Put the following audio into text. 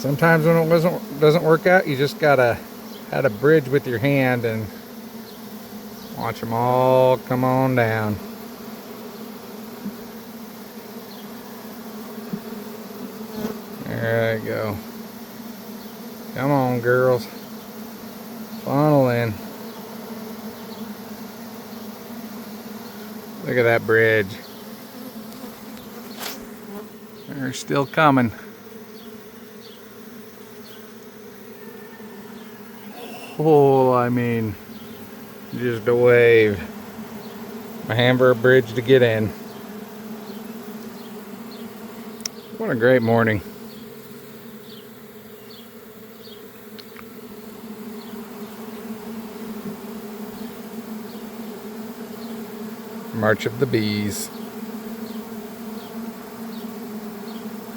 Sometimes when it doesn't work out, you just gotta add a bridge with your hand and watch them all come on down. There they go. Come on, girls. Funnel in. Look at that bridge. They're still coming. Oh, I mean, just a wave. A Hamburg bridge to get in. What a great morning. March of the Bees.